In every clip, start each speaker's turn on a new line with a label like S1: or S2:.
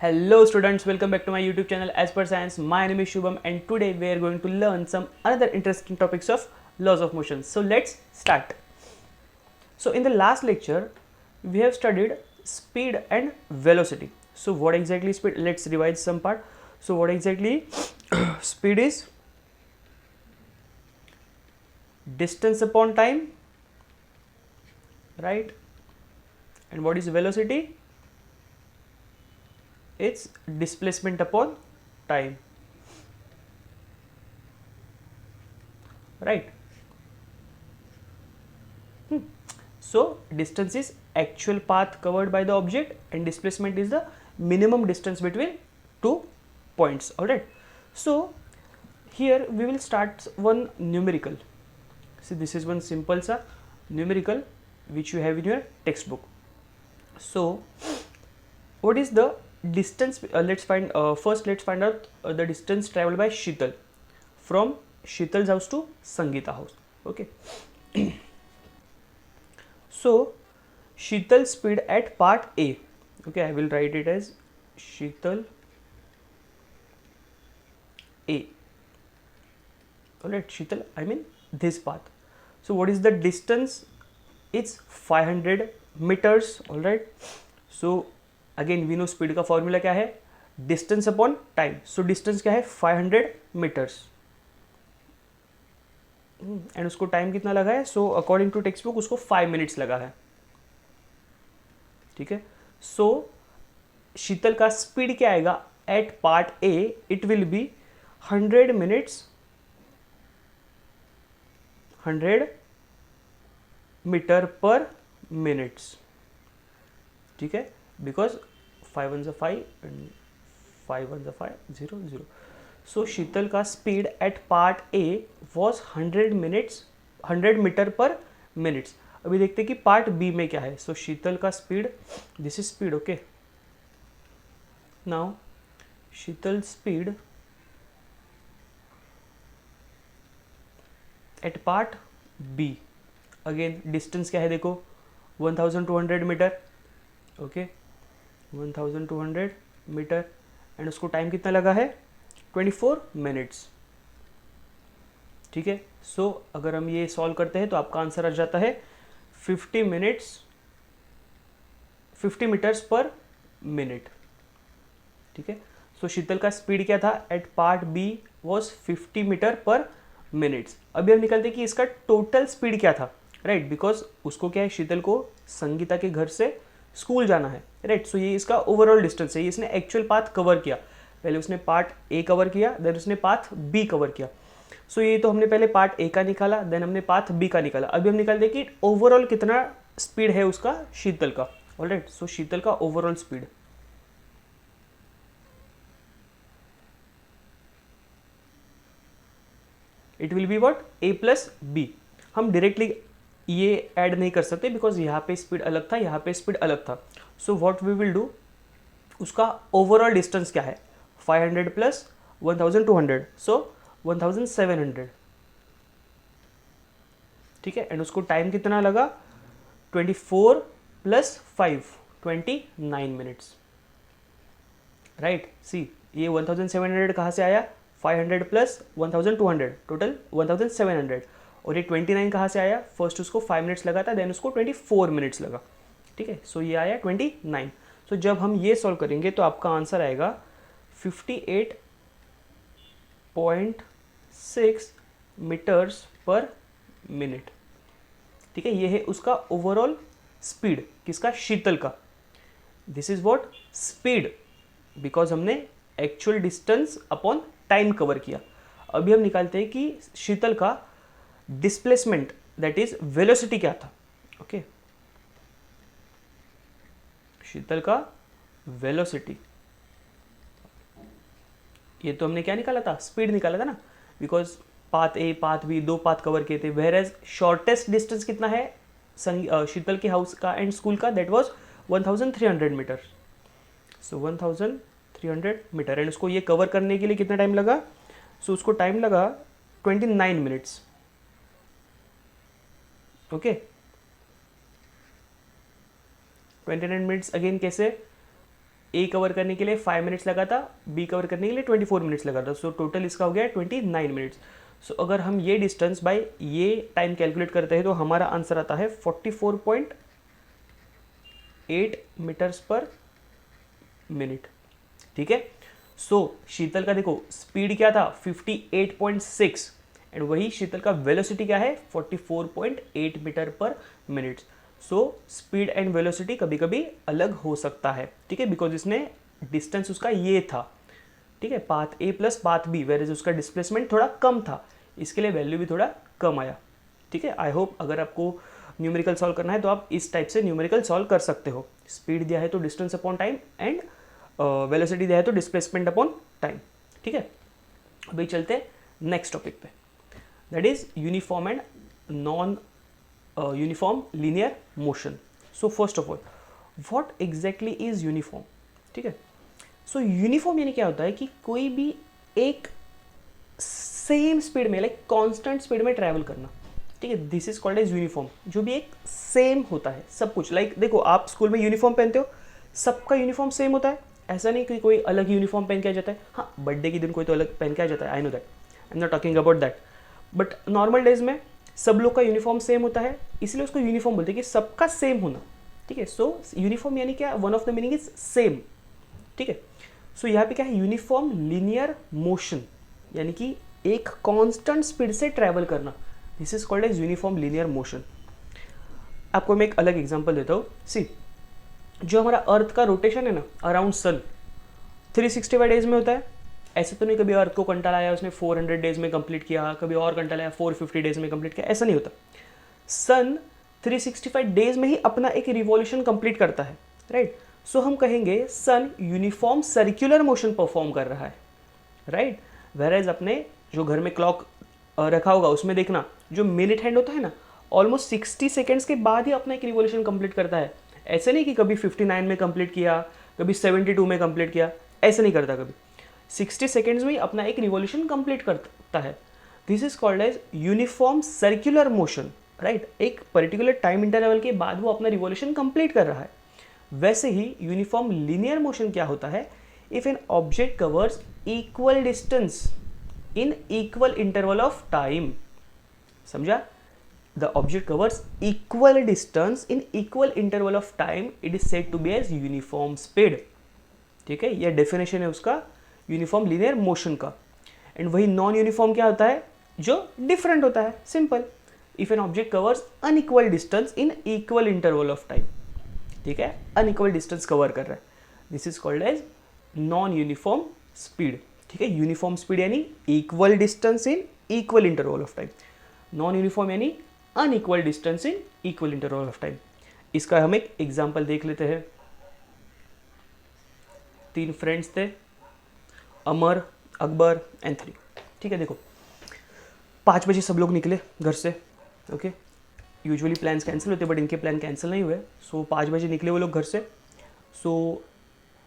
S1: Hello students, welcome back to my YouTube channel As Per Science. My name is Shubham and today we are going to learn some another interesting topics of laws of motion. So let's start. So in the last lecture we have studied speed and velocity. So what exactly speed? Let's revise some part. So what exactly speed is? Distance upon time, right? And what is velocity? It's displacement upon time, right? So distance is actual path covered by the object and displacement is the minimum distance between two points. Alright. So here we will start one numerical. See, this is one simple sa numerical which you have in your textbook. So what is the distance? Let's find first. Let's find out the distance traveled by Sheetal from Sheetal's house to Sangeeta house. Okay. So Sheetal speed at part A. Okay, I will write it as Sheetal A. Alright, Sheetal, I mean this path. So what is the distance? It's 500 meters. Alright. So again we know speed का formula क्या है? Distance upon time. So distance क्या है? 500 meters. And उसको time कितना लगा है? So according to textbook उसको 5 मिनट्स लगा है. ठीक है. सो शीतल का स्पीड क्या आएगा at part A? It will be 100 minutes 100 metre per minutes. ठीक है, बिकॉज 5 1 5 एंड 5 1 5 0 0. सो शीतल का speed at part A was 100 metre per minutes. अभी देखते हैं कि पार्ट बी में क्या है. सो शीतल का speed, this is speed. Okay, now Sheetal speed at part B. Again distance क्या है देखो, 1200 मीटर. ओके, 1200 मीटर एंड उसको टाइम कितना लगा है? 24 मिनट्स. ठीक है. सो अगर हम ये सॉल्व करते हैं तो आपका आंसर आ जाता है 50 मीटर्स पर मिनट. ठीक है. सो शीतल का स्पीड क्या था at part B was 50 metre per minutes. अभी हम निकालते कि इसका टोटल स्पीड क्या था, राइट? बिकॉज उसको क्या है, शीतल को संगीता के घर से स्कूल जाना है, राइट? सो ये इसका ओवरऑल डिस्टेंस है. ये इसने एक्चुअल पाथ कवर किया. पहले उसने पार्ट ए कवर किया, देन उसने पाथ बी कवर किया. सो ये तो हमने पहले पार्ट ए का निकाला, देन हमने पाथ बी का निकाला. अभी हम निकालते कि ओवरऑल कितना स्पीड है उसका शीतल का. ऑलराइट. सो शीतल का overall speed, it will be what? A plus B. हम डायरेक्टली ये ऐड नहीं कर सकते बिकॉज यहाँ पे स्पीड अलग था, यहाँ पे स्पीड अलग था. So what we will do, उसका ओवरऑल डिस्टेंस क्या है? 500 प्लस 1200, सो 1700. ठीक है. एंड उसको टाइम कितना लगा? 24 प्लस 5 29 मिनट्स. राइट. सी, ये 1700 कहाँ से आया? 500 प्लस 1200, टोटल 1700. और ये 29 कहाँ से आया? फर्स्ट उसको 5 मिनट्स लगा था, देन उसको 24 मिनट्स लगा. ठीक है. सो ये आया 29. सो जब हम ये सॉल्व करेंगे तो आपका आंसर आएगा 58.6 मीटर्स पर मिनट. ठीक है. ये है उसका ओवरऑल स्पीड. किसका? शीतल का. This is what? Speed, because हमने actual distance upon time cover किया. अभी हम निकालते हैं कि शीतल का डिस्प्लेसमेंट, दैट इज वेलोसिटी क्या था. ओके, शीतल का वेलोसिटी. ये तो हमने क्या निकाला था? स्पीड निकाला था ना, because path A path B दो पाथ कवर किए थे. वेयर एज शॉर्टेस्ट डिस्टेंस कितना है शीतल के हाउस का एंड स्कूल का? That was 1300 metre. So 1300 metre and उसको ये कवर करने के लिए कितना टाइम लगा? सो उसको टाइम लगा 29 मिनट्स. Okay, 29 minutes. अगेन कैसे? ए कवर करने के लिए 5 मिनट्स लगा था, बी कवर करने के लिए 24 मिनट्स लगा था, सो टोटल इसका हो गया 29 मिनट्स। सो अगर हम ये डिस्टेंस बाय ये टाइम कैलकुलेट करते हैं तो हमारा आंसर आता है 44.8 मीटर्स पर मिनट। ठीक है, सो शीतल का देखो स्पीड क्या था 58.6 एंड वही शीतल का वेलोसिटी क्या है 44.8 metre per minute. So speed and velocity कभी कभी अलग हो सकता है, ठीक है, बिकॉज इसने डिस्टेंस उसका ये था, ठीक है, path A plus path B, where is उसका डिस्प्लेसमेंट थोड़ा कम था, इसके लिए वैल्यू भी थोड़ा कम आया। ठीक है, आई होप अगर आपको न्यूमेरिकल सॉल्व करना है तो आप इस टाइप से न्यूमेरिकल सॉल्व कर सकते हो। स्पीड दिया है तो distance upon time and velocity दिया है तो डिस्प्लेसमेंट अपॉन टाइम। ठीक है, अभी चलते हैं नेक्स्ट टॉपिक पे, that is uniform and non uniform linear motion. So first of all what exactly is uniform. ठीक है, सो यूनिफॉर्म यानी क्या होता है कि कोई भी एक सेम स्पीड में लाइक कांस्टेंट स्पीड में ट्रैवल करना। ठीक है, this is called as uniform, जो भी एक सेम होता है सब कुछ। लाइक देखो आप स्कूल में यूनिफॉर्म पहनते हो, सबका यूनिफॉर्म सेम होता है, ऐसा नहीं कि कोई अलग यूनिफॉर्म पहन के आ जाता है। हाँ, बर्थडे के दिन कोई तो अलग पहन के आ जाता है, I know that, I am not talking about that, but normal days में सब लोग का यूनिफॉर्म सेम होता है, इसलिए उसको यूनिफॉर्म बोलते हैं कि सबका सेम होना। ठीक है, सो यूनिफॉर्म यानी क्या, one of the meaning is same. ठीक है, सो यहाँ पे क्या है, यूनिफॉर्म लीनियर मोशन, यानी कि एक कांस्टेंट स्पीड से ट्रैवल करना, this is called as uniform linear motion. आपको मैं एक अलग एग्जांपल देता हूँ। सी, जो हमारा अर्थ का रोटेशन है ना अराउंड सन 365 डेज में होता है। ऐसे तो नहीं कभी अर्थ को कंटाला आया उसने 400 डेज में कंप्लीट किया, कभी और कंटाला आया 450 डेज में कंप्लीट किया, ऐसा नहीं होता। सन 365 डेज में ही अपना एक रिवॉल्यूशन कंप्लीट करता है, राइट। सो हम कहेंगे सन यूनिफॉर्म सर्कुलर मोशन परफॉर्म कर रहा है, राइट। वेयरएज अपने जो घर में क्लॉक रखा होगा उसमें देखना, जो मिनट हैंड होता है ना, ऑलमोस्ट 60 सेकेंड्स के बाद ही अपना एक रिवॉल्यूशन कंप्लीट करता है। ऐसे नहीं कि कभी 59 में कंप्लीट किया, कभी 72 में कंप्लीट किया, ऐसे नहीं करता कभी। 60 सेकेंड्स में ही अपना एक रिवॉल्यूशन कंप्लीट करता है। This is called as uniform circular motion, right. एक पर्टिकुलर टाइम इंटरवल के बाद वो अपना रिवॉल्यूशन कंप्लीट कर रहा है। वैसे ही यूनिफॉर्म लीनियर मोशन क्या होता है, if an object covers equal distance in equal interval of time. समझा, the object covers equal distance in equal interval of time, it is said to be as uniform speed। ठीक है, यह definition है उसका uniform linear motion का। And वही non uniform क्या होता है, जो डिफरेंट होता है, simple, if an object covers unequal distance in equal interval of time. ठीक है, अनइक्वल डिस्टेंस कवर कर रहा है, this is called as non uniform speed. ठीक है, यूनिफॉर्म स्पीड यानी equal distance in equal interval of time, non uniform यानी unequal distance in equal interval of time. इसका हम एक एग्जांपल देख लेते हैं। 3 फ्रेंड्स थे, अमर, अकबर, एंथनी। ठीक है, देखो 5 बजे सब लोग निकले घर से, ओके। यूजुअली प्लान्स कैंसिल होते बट इनके प्लान कैंसिल नहीं हुए। सो 5 बजे निकले वो लोग घर से। सो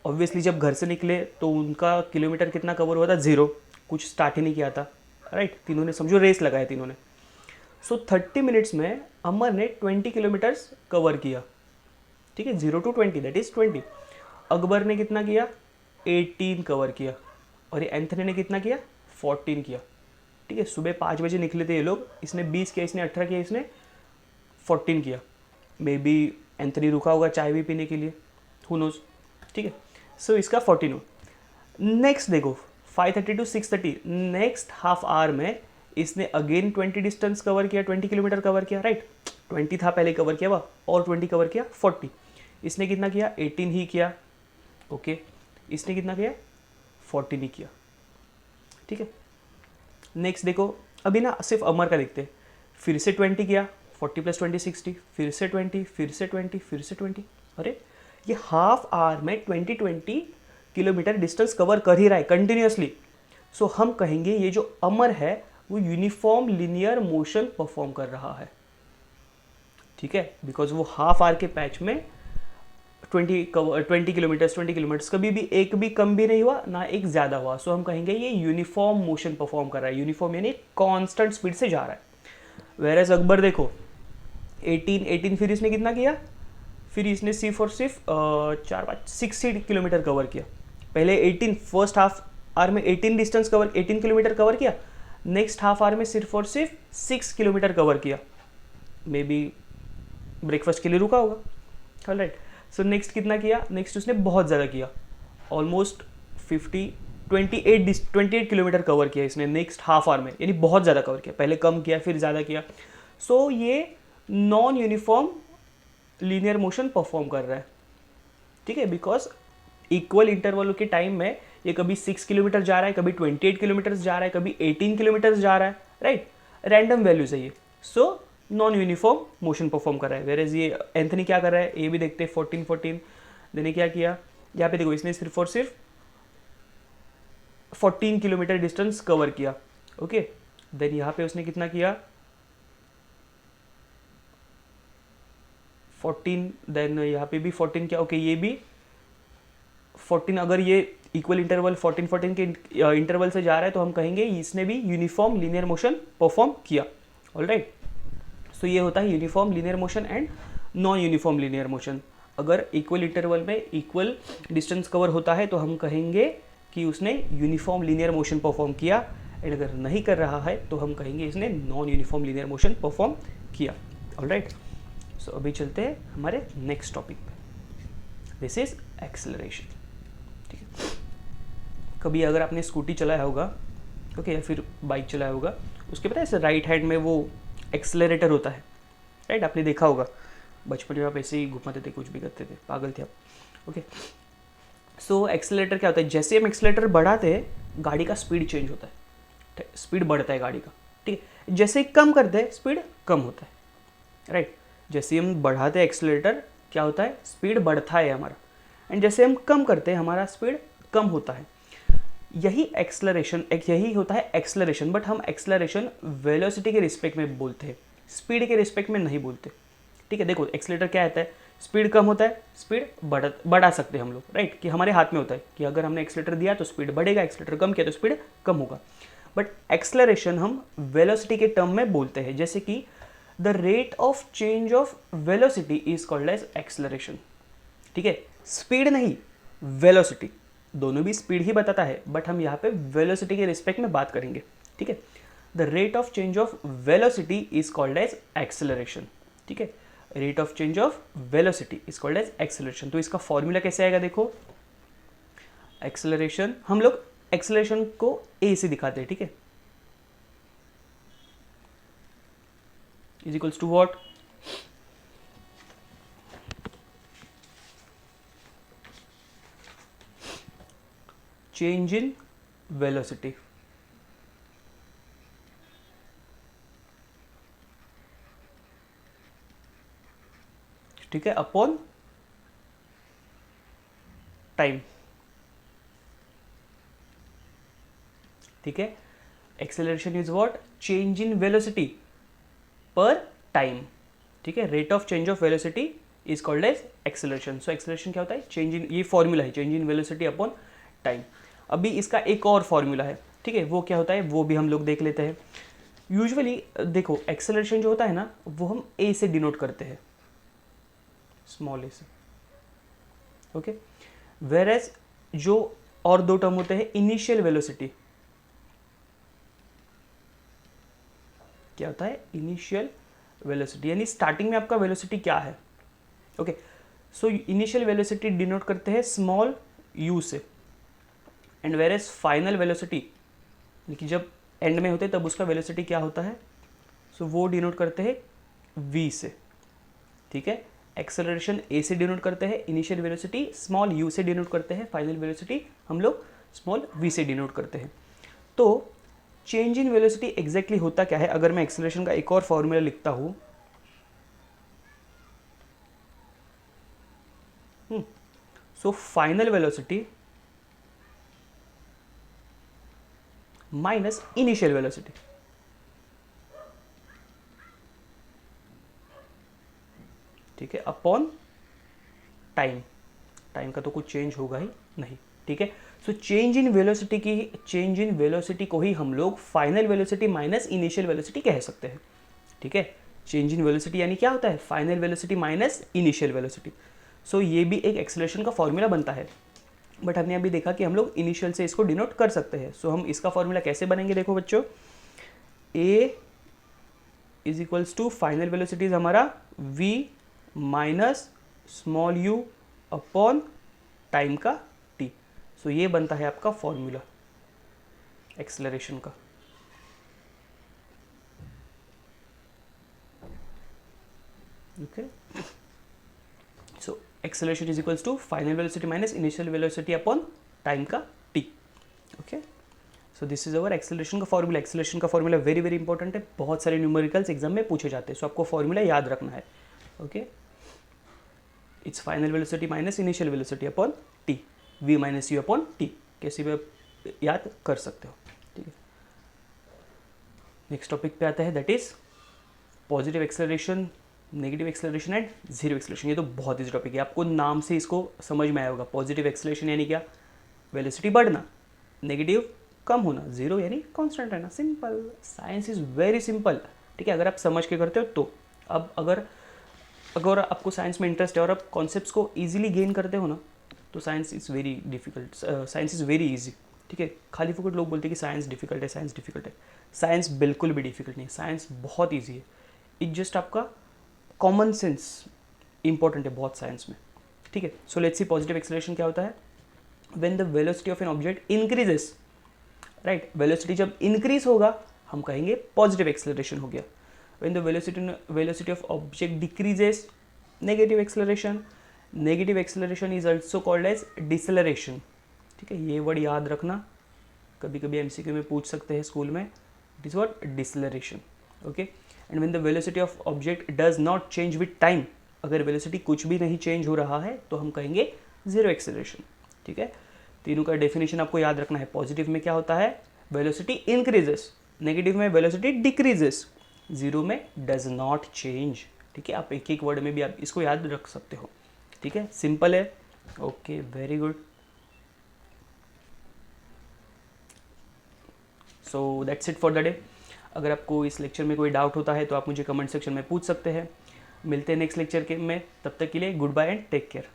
S1: ऑब्वियसली जब घर से निकले तो उनका किलोमीटर कितना कवर हुआ था, 0, कुछ स्टार्ट ही नहीं किया था, राइट। तीनों ने समझो रेस लगाया तीनों ने। सो 30 मिनट्स में अमर ने 20 किलोमीटर्स कवर किया। ठीक है, 0 to 20 दैट इज 20। अकबर ने कितना किया, 18 कवर किया, और ये एंथनी ने कितना किया, 14 किया। ठीक है, सुबह 5 बजे निकले थे ये लोग, इसने 20 किया, इसने 18 किया, इसने 14 किया। मे बी एंथनी रुका होगा चाय भी पीने के लिए, हु नोज। ठीक है, सो इसका 14 हो। नेक्स्ट देखो 5:30 to 6:30, नेक्स्ट हाफ आवर में इसने अगेन 20 डिस्टेंस कवर किया, 20 किलोमीटर कवर किया, राइट। 20 था पहले कवर किया हुआ, और 20 कवर किया, 40। इसने कितना किया, 18 ही किया, ओके। इसने कितना किया, 14 ही किया। ठीक है, नेक्स्ट देखो, अभी ना सिर्फ अमर का देखते हैं। फिर से 20 किया, 40 + 20 60, फिर से 20, फिर से 20, फिर से 20। अरे ये हाफ आवर में 20 किलोमीटर डिस्टेंस कवर कर ही रहा है कंटिन्यूसली। सो हम कहेंगे ये जो अमर है वो यूनिफॉर्म लीनियर मोशन परफॉर्म कर रहा है। ठीक है, बिकॉज वो हाफ आवर के पैच में 20 किलोमीटर्स कभी भी एक भी कम भी नहीं हुआ ना एक ज़्यादा हुआ। सो हम कहेंगे ये यूनिफॉर्म मोशन परफॉर्म कर रहा है। यूनिफॉर्म यानी कांस्टेंट स्पीड से जा रहा है। वेयर एज अकबर देखो 18 फिर इसने कितना किया, फिर इसने सिर्फ और सिर्फ 60 किलोमीटर कवर किया। पहले 18 फर्स्ट हाफ आवर में 18 किलोमीटर कवर किया, नेक्स्ट हाफ आवर में सिर्फ और सिर्फ 6 किलोमीटर कवर किया। मे बी ब्रेकफास्ट के लिए रुका होगा। ऑलराइट, सो नेक्स्ट कितना किया, नेक्स्ट उसने बहुत ज़्यादा किया, ऑलमोस्ट 28 किलोमीटर कवर किया इसने नेक्स्ट हाफ आवर में, यानी बहुत ज़्यादा कवर किया। पहले कम किया फिर ज़्यादा किया। सो ये non uniform linear motion perform कर रहा है, ठीक है, बिकॉज इक्वल इंटरवल के टाइम में ये कभी 6 किलोमीटर जा रहा है, कभी 28 किलोमीटर जा रहा है, कभी 18 किलोमीटर जा रहा है, राइट, रैंडम वैल्यूज है ये। So non uniform motion perform कर रहा है। वेरेज ये एंथनी क्या कर रहा है, ये भी देखते हैं 14 देने क्या किया, यहाँ पे देखो इसने सिर्फ और सिर्फ 14 किलोमीटर डिस्टेंस कवर किया। ओके, देन यहाँ पे उसने कितना किया 14, देन यहाँ पे भी 14 किया। ओके, ये भी 14, अगर ये इक्वल इंटरवल 14 के इंटरवल से जा रहा है तो हम कहेंगे इसने भी यूनिफॉर्म लीनियर मोशन परफॉर्म किया। ऑलराइट, सो ये होता है uniform linear motion and non uniform linear motion. अगर इक्वल इंटरवल में इक्वल डिस्टेंस कवर होता है तो हम कहेंगे कि उसने यूनिफॉर्म लीनियर मोशन परफॉर्म किया, एंड अगर नहीं कर रहा है तो हम कहेंगे इसने non uniform linear motion perform किया। ऑलराइट, सो अभी चलते हैं हमारे नेक्स्ट टॉपिक पे, दिस इज एक्सेलरेशन। ठीक है, कभी अगर आपने स्कूटी चलाया होगा, ओके, या फिर बाइक चलाया होगा, उसके पता है राइट हैंड में वो एक्सेलरेटर होता है, राइट, आपने देखा होगा। बचपन में आप ऐसे ही घुमाते थे, कुछ भी करते थे, पागल थे आप। ओके, सो एक्सेलरेटर क्या होता है, जैसे हम एक्सेलरेटर बढ़ाते हैं गाड़ी का स्पीड चेंज होता है, स्पीड बढ़ता है गाड़ी का, ठीक है। जैसे कम करते हैं स्पीड कम होता है, राइट। जैसे हम बढ़ाते हैं एक्सेलरेटर क्या होता है, स्पीड बढ़ता है हमारा, एंड जैसे हम कम करते हैं हमारा स्पीड कम होता है। यही एक्सेलरेशन, यही होता है एक्सेलरेशन, बट हम एक्सेलरेशन वेलोसिटी के रिस्पेक्ट में बोलते हैं, स्पीड के रिस्पेक्ट में नहीं बोलते, ठीक है। देखो एक्सेलरेटर क्या होता है, स्पीड कम होता है, स्पीड बढ़ा सकते हैं हम लोग, राइट, कि हमारे हाथ में होता है कि अगर हमने एक्सेलरेटर दिया तो स्पीड बढ़ेगा, एक्सेलरेटर कम किया तो स्पीड कम होगा। बट एक्सेलरेशन हम वेलोसिटी के टर्म में बोलते हैं, जैसे कि the rate of change of velocity is called as acceleration, ठीक है। स्पीड नहीं, वेलोसिटी, दोनों भी स्पीड ही बताता है, बट हम यहाँ पे वेलोसिटी के रिस्पेक्ट में बात करेंगे, ठीक है। The rate of change of velocity is called as acceleration, ठीक है। Rate of change of velocity is called as acceleration. तो इसका फॉर्मूला कैसे आएगा, देखो, एक्सेलरेशन, हम लोग एक्सेलरेशन को ए से दिखाते हैं, ठीक है, is equals to what, change in velocity, ठीक है, अपॉन टाइम, ठीक है। Acceleration is what, change in velocity per time, ठीक है। Rate of change of velocity is called as acceleration. So acceleration क्या होता है, चेंज इन, ये फॉर्मूला है, change in velocity upon time. अभी इसका एक और फॉर्मूला है, ठीक है, वो क्या होता है वो भी हम लोग देख लेते हैं। यूजुअली देखो एक्सेलरेशन जो होता है ना, वो हम ए से डिनोट करते हैं, स्मॉल ए से, ओके। वेरेज जो और दो टर्म होते हैं, इनिशियल वेलोसिटी, क्या होता है, इनिशियल वेलोसिटी, यानी स्टार्टिंग में आपका वेलोसिटी क्या है, okay. So initial velocity denote करते हैं स्मॉल यू से, एंड वेरेज फाइनल वेलोसिटी, कि जब एंड में होते तब उसका वेलोसिटी क्या होता है, सो वो डिनोट करते हैं वी से, ठीक है। एक्सेलरेशन ए से डिनोट करते हैं, इनिशियल वेलोसिटी स्मॉल यू से डिनोट करते हैं, फाइनल वेलोसिटी हम लोग स्मॉल वी से डिनोट करते हैं। तो चेंज इन वेलोसिटी एग्जैक्टली होता क्या है, अगर मैं एक्सेलरेशन का एक और फॉर्मूला लिखता हूं, so final velocity minus initial velocity, ठीक है, अपॉन टाइम। टाइम का तो कुछ चेंज होगा ही नहीं, ठीक है। सो चेंज इन वेलोसिटी को ही हम लोग final velocity minus initial velocity कह सकते हैं, ठीक है। चेंज इन वेलोसिटी यानी क्या होता है, final velocity minus initial velocity. So ये भी एक एक्सेलरेशन का फॉर्मूला बनता है, बट हमने अभी देखा कि हम लोग इनिशियल से इसको डिनोट कर सकते हैं। सो हम इसका फॉर्मूला कैसे बनेंगे, देखो बच्चों, A is equals to final velocities हमारा v minus small U upon time का t। सो ये बनता है आपका फॉर्मूला एक्सेलरेशन का। Okay, so acceleration is equals to final velocity minus initial velocity upon time का t। Okay, so this is our acceleration का formula. Acceleration का formula very very important है, बहुत सारे न्यूमेरिकल्स एग्जाम में पूछे जाते हैं, सो आपको फॉर्मूला याद रखना है। Okay, it's final velocity minus initial velocity upon T, v minus you upon T, कैसे भी आप याद कर सकते हो। ठीक है, नेक्स्ट टॉपिक पे आता है, that is positive acceleration, negative acceleration and zero acceleration. ये तो बहुत ईजी टॉपिक है, आपको नाम से इसको समझ में आया होगा। पॉजिटिव एक्सेलरेशन यानी क्या, वेलोसिटी बढ़ना, नेगेटिव कम होना, जीरो यानी कांस्टेंट रहना। Simple, science is very simple. ठीक है, अगर आप समझ के करते हो तो। अब अगर आपको साइंस में इंटरेस्ट है और आप कॉन्सेप्ट्स को इजीली गेन करते हो ना, तो science is very difficult, science is very easy. ठीक है, खाली फुकट लोग बोलते हैं कि साइंस डिफिकल्ट है, साइंस डिफिकल्ट है। साइंस बिल्कुल भी डिफिकल्ट नहीं है, साइंस बहुत ईजी है। इट जस्ट आपका कॉमन सेंस इंपॉर्टेंट है बहुत साइंस में। ठीक है, so let's see positive acceleration क्या होता है। When the velocity of an object increases, right, velocity जब इंक्रीज होगा हम कहेंगे पॉजिटिव एक्सेलरेशन हो गया। When the velocity of object decreases, negative acceleration. Negative acceleration is also called as deceleration. ठीक है, ये वर्ड याद रखना, कभी कभी एमसीक्यू में पूछ सकते हैं स्कूल में। It is what, deceleration. Okay, and when the velocity of object does not change with time, अगर वेलोसिटी कुछ भी नहीं चेंज हो रहा है तो हम कहेंगे जीरो एक्सेलरेशन। ठीक है, तीनों का डेफिनेशन आपको याद रखना है। पॉजिटिव में क्या होता है, वेलोसिटी इंक्रीजेस, नेगेटिव में वेलोसिटी डिक्रीजेस, जीरो में डज नॉट चेंज। ठीक है, आप एक एक वर्ड में भी आप इसको याद रख सकते हो। ठीक है, सिंपल है। Okay, very good. So that's it for the day. अगर आपको इस लेक्चर में कोई डाउट होता है तो आप मुझे कमेंट सेक्शन में पूछ सकते हैं। मिलते हैं नेक्स्ट लेक्चर के में, तब तक के लिए good bye and take care.